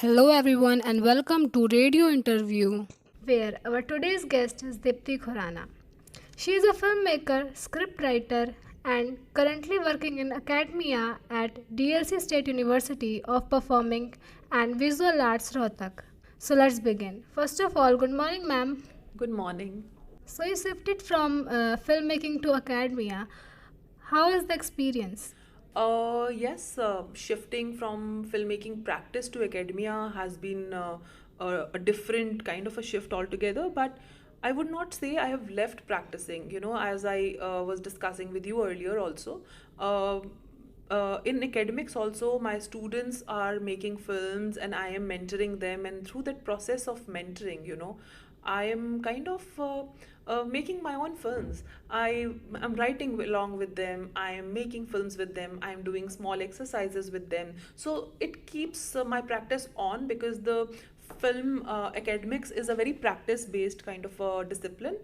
Hello, everyone, and welcome to Radio Interview, where our today's guest is Deepti Khurana. She is a filmmaker, scriptwriter, and currently working in academia at DLC State University of Performing and Visual Arts, Rohtak. So let's begin. First of all, good morning, ma'am. Good morning. So you shifted from filmmaking to academia. How is the experience? Yes, shifting from filmmaking practice to academia has been a different kind of a shift altogether. But I would not say I have left practicing. As I was discussing with you earlier, also. Uh, in academics also my students are making films and I am mentoring them, and through that process of mentoring, I am kind of making my own films. I am writing along with them. I am making films with them. I am doing small exercises with them. So it keeps my practice on because the film academics is a very practice based kind of a discipline.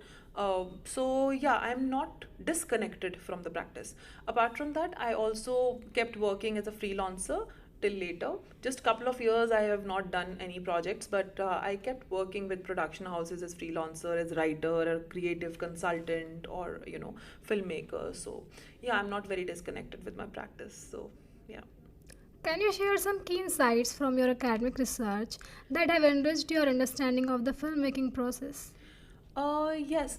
So yeah, I'm not disconnected from the practice. Apart from that, I also kept working as a freelancer till later. Just couple of years I have not done any projects, but I kept working with production houses as freelancer, as writer, or creative consultant, or filmmaker. So yeah, I'm not very disconnected with my practice. So yeah. Can you share some key insights from your academic research that have enriched your understanding of the filmmaking process? Yes,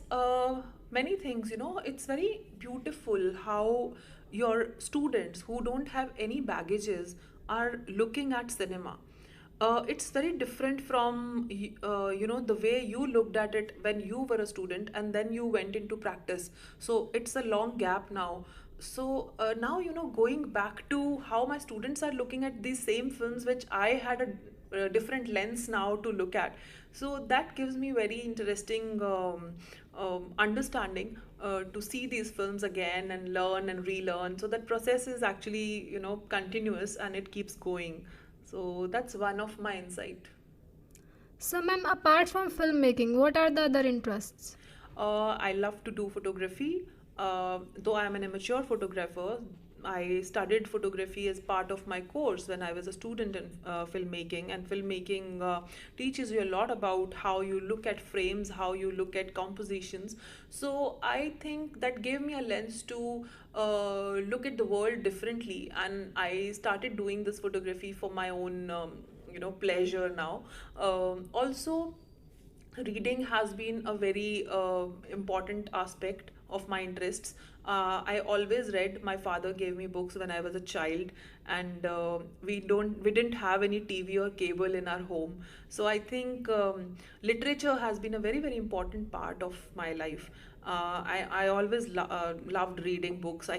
many things, it's very beautiful how your students who don't have any baggages are looking at cinema. It's very different from, the way you looked at it when you were a student and then you went into practice. So it's a long gap now. So now, going back to how my students are looking at these same films, which I had a different lens now to look at. So that gives me very interesting understanding to see these films again and learn and relearn. So that process is actually, continuous and it keeps going. So that's one of my insight. So, ma'am, apart from filmmaking, what are the other interests? I love to do photography. Though I am an amateur photographer, I studied photography as part of my course when I was a student in filmmaking. And filmmaking teaches you a lot about how you look at frames, how you look at compositions. So I think that gave me a lens to look at the world differently. And I started doing this photography for my own, pleasure now. Also, reading has been a very important aspect of my interests. I always read. My father gave me books when I was a child, and we didn't have any TV or cable in our home. So I think literature has been a very very important part of my life. I always loved reading books. I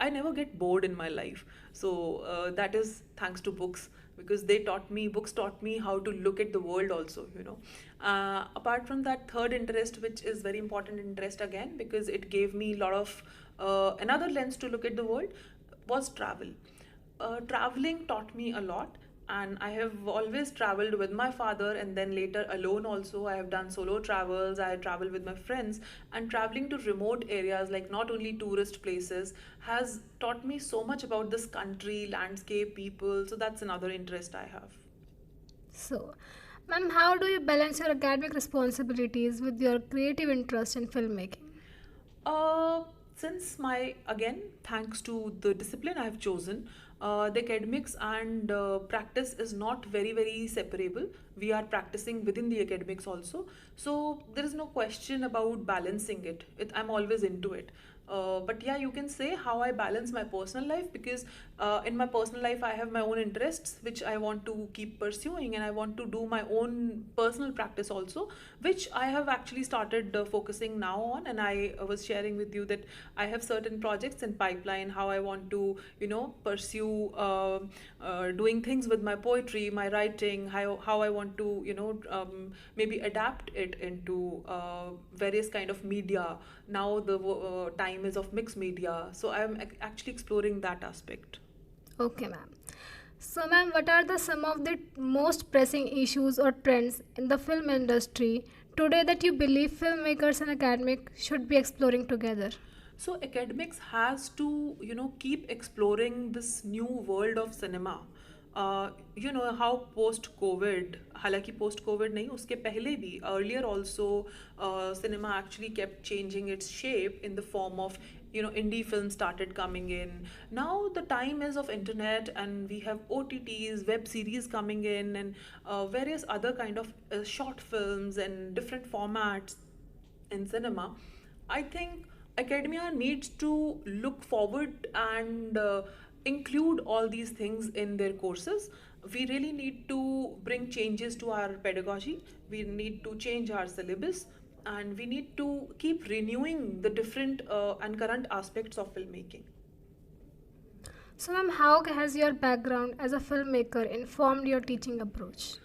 never get bored in my life. So that is thanks to books, because books taught me how to look at the world also, apart from that, third interest, which is very important interest again, because it gave me a lot of another lens to look at the world, was travel. Traveling taught me a lot, and I have always traveled with my father and then later alone also. I have done solo travels, I travel with my friends, and traveling to remote areas, like not only tourist places, has taught me so much about this country, landscape, people. So that's another interest I have. So, ma'am, how do you balance your academic responsibilities with your creative interest in filmmaking? Uh, since my, again, thanks to the discipline I've chosen, the academics and practice is not very, very separable. We are practicing within the academics also. So there is no question about balancing I'm always into it. But yeah, you can say how I balance my personal life, because in my personal life I have my own interests which I want to keep pursuing, and I want to do my own personal practice also, which I have actually started focusing now on. And I was sharing with you that I have certain projects in pipeline, how I want to pursue doing things with my poetry, my writing, how I want to maybe adapt it into various kind of media. Now the time is of mixed media, so I'm actually exploring that aspect. Okay, ma'am. So, ma'am, what are the some of the most pressing issues or trends in the film industry today that you believe filmmakers and academics should be exploring together? So academics has to keep exploring this new world of cinema. You know how post covid, हालांकि post covid नहीं, उसके पहले भी earlier also, cinema actually kept changing its shape in the form of, you know, indie films started coming in. Now the time is of internet, and we have OTTs, web series coming in, and various other kind of short films and different formats in cinema. I think academia needs to look forward and include all these things in their courses. We really need to bring changes to our pedagogy. We need to change our syllabus, and we need to keep renewing the different and current aspects of filmmaking. So, ma'am, how has your background as a filmmaker informed your teaching approach?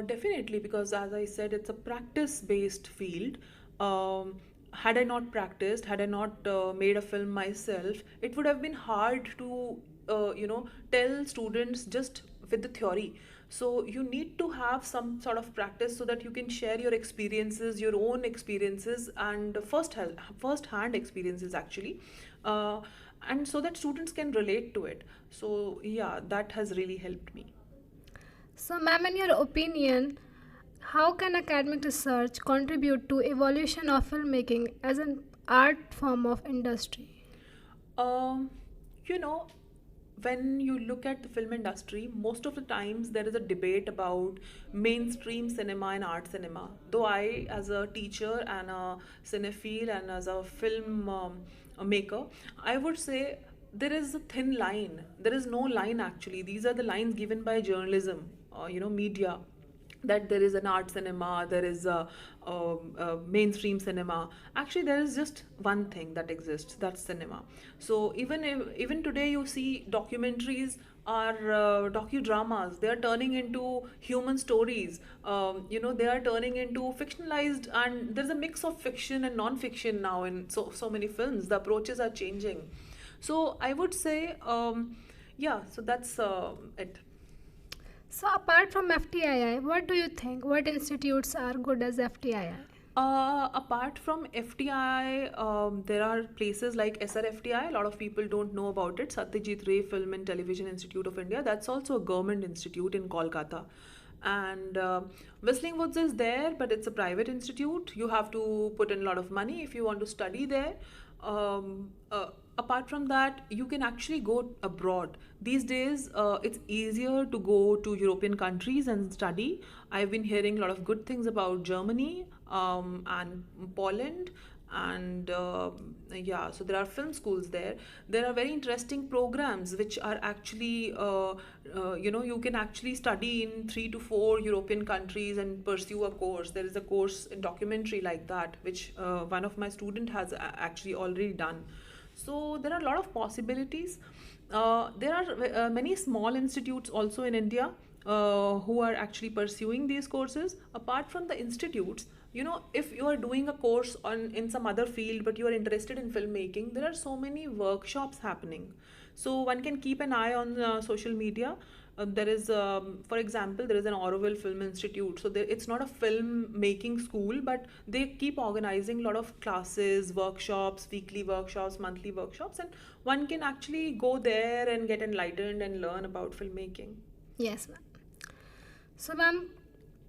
Definitely, because as I said, it's a practice based field. Had I not practiced, had I not made a film myself, it would have been hard to, tell students just with the theory. So you need to have some sort of practice so that you can share your experiences, your own experiences, and first hand experiences actually, uh, and so that students can relate to it. So yeah, that has really helped me. So, ma'am, in your opinion, how can academic research contribute to evolution of filmmaking as an art form of industry? Um, you know, when you look at the film industry, most of the times there is a debate about mainstream cinema and art cinema. Though I, as a teacher and a cinephile and as a film a maker, I would say there is a thin line. There is no line actually. These are the lines given by journalism, media, that there is an art cinema, there is a mainstream cinema. Actually, there is just one thing that exists, that's cinema. So even today you see documentaries are docudramas. They are turning into human stories. They are turning into fictionalized, and there's a mix of fiction and non-fiction now in so many films. The approaches are changing. So I would say, yeah. So that's it. So, apart from FTII, what do you think? What institutes are good as FTII? Apart from FTI, there are places like SRFTI. A lot of people don't know about it. Satyajit Ray Film and Television Institute of India. That's also a government institute in Kolkata. And Whistling Woods is there, but it's a private institute. You have to put in a lot of money if you want to study there. Apart from that, you can actually go abroad. These days, it's easier to go to European countries and study. I've been hearing a lot of good things about Germany and Poland. And yeah, so there are film schools there. There are very interesting programs which are actually, you can actually study in 3 to 4 European countries and pursue a course. There is a course in documentary like that, which one of my student has actually already done. So there are a lot of possibilities. There are many small institutes also in India who are actually pursuing these courses. Apart from the institutes, if you are doing a course on in some other field but you are interested in filmmaking, there are so many workshops happening. So one can keep an eye on social media. There is, for example, there is an Auroville Film Institute. So it's not a film making school, but they keep organizing a lot of classes, workshops, weekly workshops, monthly workshops, and one can actually go there and get enlightened and learn about filmmaking. Yes, ma'am. So, ma'am,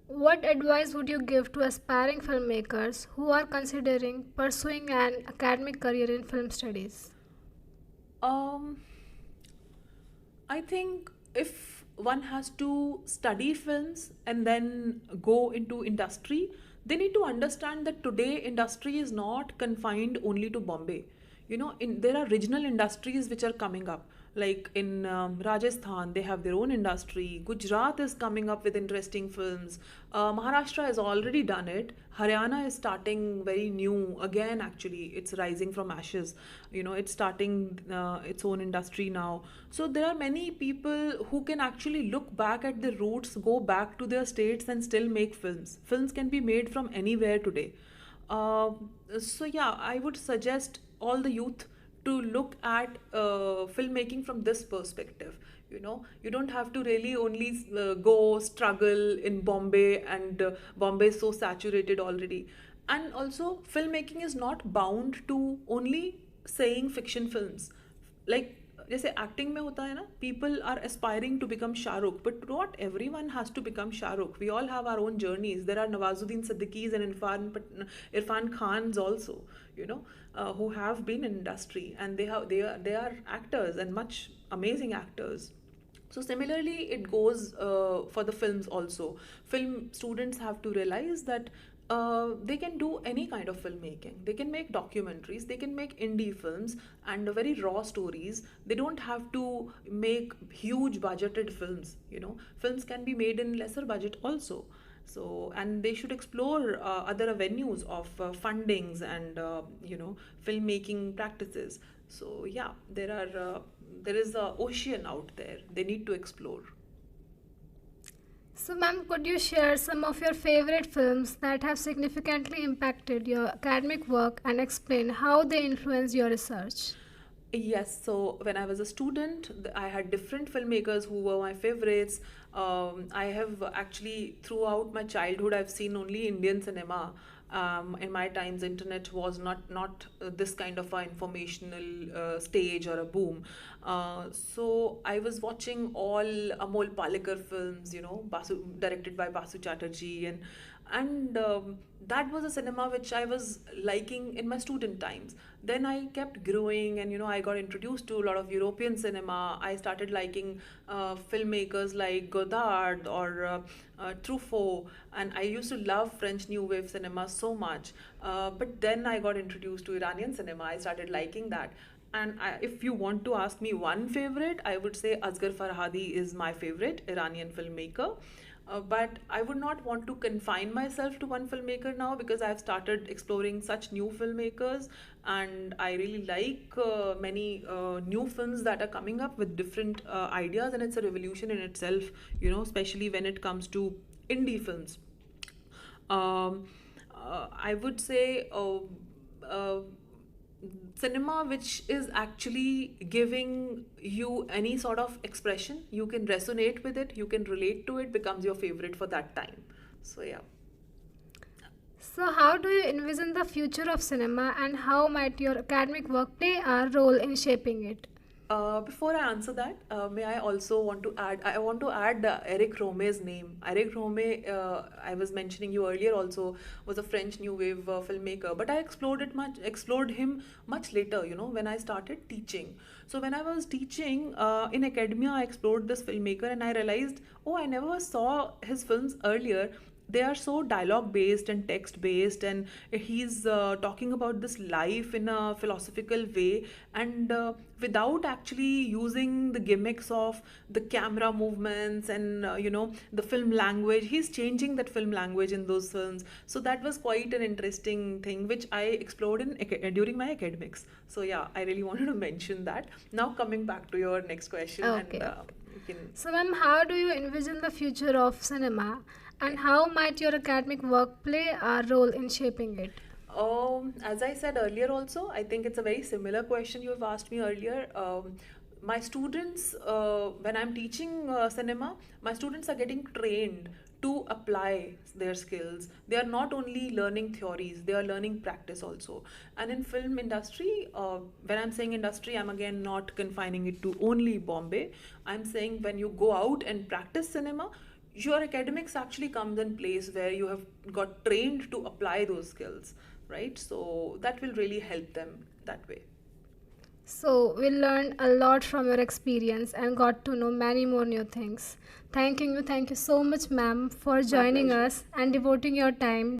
what advice would you give to aspiring filmmakers who are considering pursuing an academic career in film studies? Um, I think if one has to study films and then go into industry, they need to understand that today industry is not confined only to Bombay. There are regional industries which are coming up. Like in Rajasthan, they have their own industry. Gujarat is coming up with interesting films. Maharashtra has already done it. Haryana is starting very new again. Actually, it's rising from ashes. It's starting its own industry now. So there are many people who can actually look back at the roots, go back to their states, and still make films. Films can be made from anywhere today. Uh, so yeah, I would suggest all the youth to look at filmmaking from this perspective. You don't have to really only go struggle in Bombay, and Bombay is so saturated already. And also, filmmaking is not bound to only saying fiction films. Like जैसे acting में होता है ना, people are aspiring to become Shahrukh, but not everyone has to become Shahrukh. We all have our own journeys. There are Nawazuddin Siddiquis and Irfan Khans also, who have been in industry, and they are actors and much amazing actors. So similarly, it goes for the films also. Film students have to realize that they can do any kind of filmmaking. They can make documentaries, they can make indie films and very raw stories. They don't have to make huge budgeted films. Films can be made in lesser budget also. So, and they should explore other avenues of fundings and filmmaking practices. So yeah, there is a ocean out there. They need to explore. So, ma'am, could you share some of your favorite films that have significantly impacted your academic work and explain how they influence your research? Yes, so when I was a student, I had different filmmakers who were my favorites. I have actually, throughout my childhood, I've seen only Indian cinema. In my times, internet was not this kind of a informational stage or a boom. So I was watching all Amol Palekar films, directed by Basu Chatterjee, and that was a cinema which I was liking in my student times. Then I kept growing, and I got introduced to a lot of European cinema. I started liking filmmakers like Godard or Truffaut, and I used to love French New Wave cinema so much. But then I got introduced to Iranian cinema. I started liking that. And if you want to ask me one favorite, I would say Asghar Farhadi is my favorite Iranian filmmaker. But I would not want to confine myself to one filmmaker now, because I've started exploring such new filmmakers, and I really like many new films that are coming up with different ideas, and it's a revolution in itself, especially when it comes to indie films. Um, I would say cinema which is actually giving you any sort of expression, you can resonate with it, you can relate to it, becomes your favorite for that time. So yeah. So, how do you envision the future of cinema and how might your academic work play a role in shaping it? Before I answer that, may I also want to add? I want to add Eric Rome's name. Eric Rome, I was mentioning you earlier, also was a French New Wave filmmaker. But I explored him much later. When I started teaching. So when I was teaching in academia, I explored this filmmaker, and I realized, oh, I never saw his films earlier. They are so dialogue based and text based, and he's talking about this life in a philosophical way, and without actually using the gimmicks of the camera movements and the film language. He's changing that film language in those films. So that was quite an interesting thing which I explored during my academics. So yeah, I really wanted to mention that. Now coming back to your next question, Okay, and okay. you can. So, ma'am, how do you envision the future of cinema and how might your academic work play a role in shaping it? As I said earlier, also, I think it's a very similar question you have asked me earlier. My students, when I'm teaching cinema, my students are getting trained to apply their skills. They are not only learning theories, they are learning practice also. And in film industry, when I'm saying industry, I'm again not confining it to only Bombay. I'm saying when you go out and practice cinema, your academics actually comes in place where you have got trained to apply those skills, right? So that will really help them that way. So, we learned a lot from your experience and got to know many more new things. Thank you so much, ma'am, for My joining pleasure. us and devoting your time